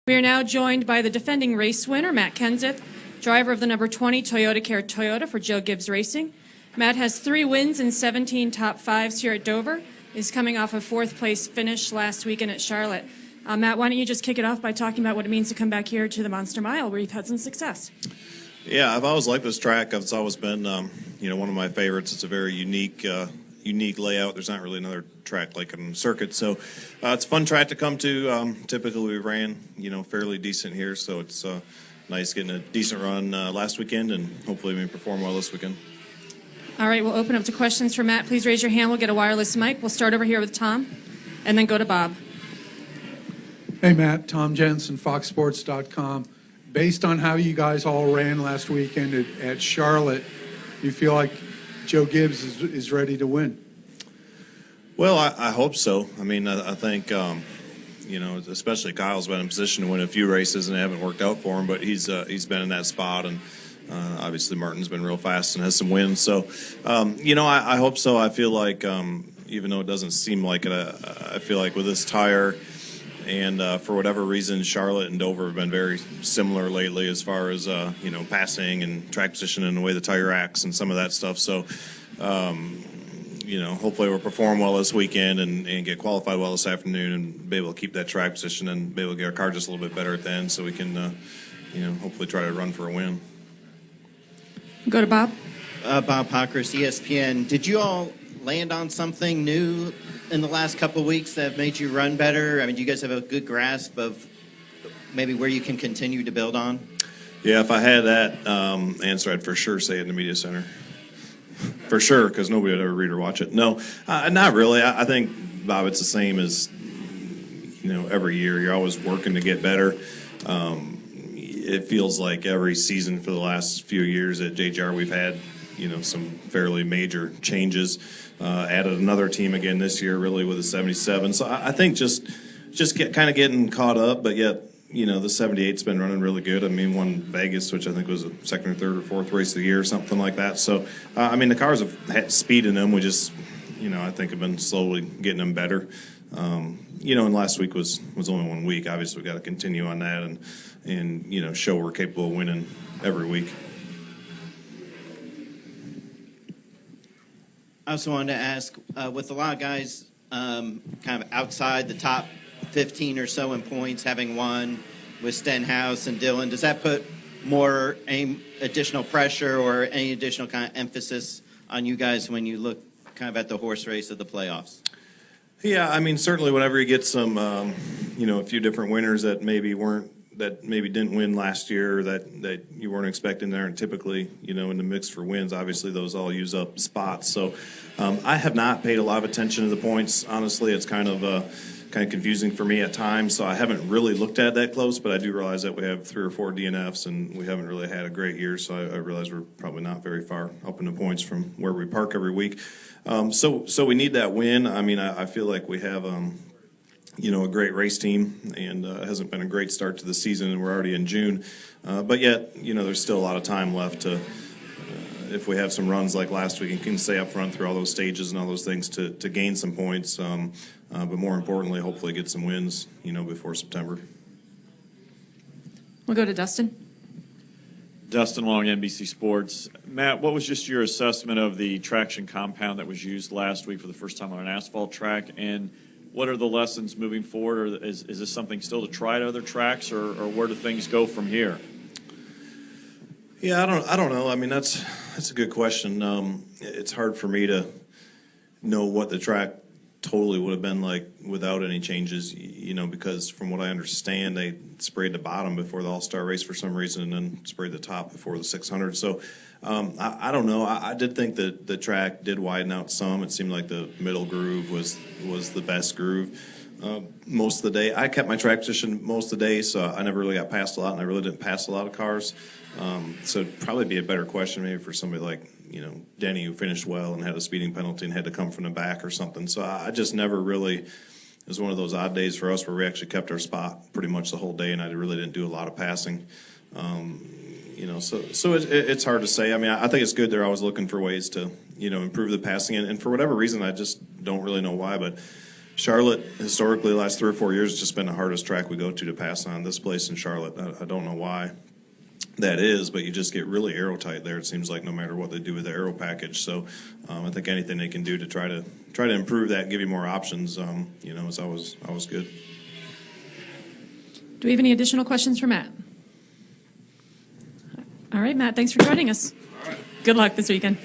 We are now joined by the defending race winner, Matt Kenseth, driver of the number 20 Toyota Care Toyota for Joe Gibbs Racing. Matt has 3 wins and 17 top fives here at Dover. He's coming off a 4th place finish last weekend at Charlotte. Matt, why don't you just kick it off by talking about what it means to come back here to the Monster Mile where you've had some success? Yeah, I've always liked this track. It's always been, one of my favorites. It's a very unique layout. There's not really another track like it on the circuit, so it's a fun track to come to. Typically, we ran, fairly decent here, so it's nice getting a decent run last weekend, and hopefully we perform well this weekend. All right, we'll open up to questions for Matt. Please raise your hand. We'll get a wireless mic. We'll start over here with Tom, and then go to Bob. Hey, Matt. Tom Jensen, FoxSports.com. Based on how you guys all ran last weekend at Charlotte, you feel like Joe Gibbs is ready to win? Well, I hope so. I mean, I think, especially Kyle's been in position to win a few races and it haven't worked out for him, but he's been in that spot, and obviously Martin's been real fast and has some wins. So, I hope so. I feel like, even though it doesn't seem like it, I feel like with this tire and for whatever reason, Charlotte and Dover have been very similar lately as far as, passing and track position and the way the tire acts and some of that stuff. So, hopefully we'll perform well this weekend and get qualified well this afternoon and be able to keep that track position and be able to get our car just a little bit better at the end so we can, hopefully try to run for a win. Go to Bob. Bob Pockers, ESPN. Did you all land on something new in the last couple of weeks that have made you run better? I mean, do you guys have a good grasp of maybe where you can continue to build on? Yeah, if I had that answer, I'd for sure say it in the media center. For sure, because nobody would ever read or watch it. No, not really. I think, Bob, it's the same as, every year. You're always working to get better. It feels like every season for the last few years at JGR we've had, some fairly major changes. Added another team again this year, really, with a 77. So I think just kind of getting caught up, but yet, the 78's been running really good. I mean, won Vegas, which I think was the 2nd or 3rd or 4th race of the year, something like that. So, the cars have had speed in them. We just, I think have been slowly getting them better. And last week was only 1 week. Obviously, we got to continue on that and show we're capable of winning every week. I also wanted to ask, with a lot of guys kind of outside the top 15 or so in points, having won with Stenhouse and Dillon, does that put more additional pressure or any additional kind of emphasis on you guys when you look kind of at the horse race of the playoffs? Yeah, certainly whenever you get some, a few different winners that maybe didn't win last year that you weren't expecting there, and typically, in the mix for wins, obviously those all use up spots. So I have not paid a lot of attention to the points. Honestly, it's kind of confusing for me at times, so I haven't really looked at that close, but I do realize that we have 3 or 4 DNFs, and we haven't really had a great year, so I realize we're probably not very far up in the points from where we park every week. So we need that win. I feel like we have a great race team, and it hasn't been a great start to the season, and we're already in June. But yet, there's still a lot of time left to, if we have some runs like last week and can stay up front through all those stages and all those things to gain some points. But more importantly, hopefully get some wins, before September. We'll go to Dustin. Dustin Long, NBC Sports. Matt, what was just your assessment of the traction compound that was used last week for the first time on an asphalt track, and what are the lessons moving forward? Or is this something still to try at other tracks, or where do things go from here? Yeah, I don't know. That's a good question. It's hard for me to know what the track totally would have been like without any changes, because from what I understand, they sprayed the bottom before the All-Star race for some reason and then sprayed the top before the 600. So I don't know. I did think that the track did widen out some. It seemed like the middle groove was the best groove most of the day. I kept my track position most of the day, so I never really got past a lot, and I really didn't pass a lot of cars. So it'd probably be a better question maybe for somebody like, Denny, who finished well and had a speeding penalty and had to come from the back or something. So I just never really, it was one of those odd days for us where we actually kept our spot pretty much the whole day, and I really didn't do a lot of passing. So it's hard to say. I think it's good they're always looking for ways to, improve the passing. And for whatever reason, I just don't really know why, but Charlotte, historically, the last 3 or 4 years, has just been the hardest track we go to pass on. This place in Charlotte, I don't know why that is, but you just get really aero tight there. It seems like no matter what they do with the aero package. So I think anything they can do to try to improve that, give you more options, is always good. Do we have any additional questions for Matt? All right, Matt, thanks for joining us. Good luck this weekend.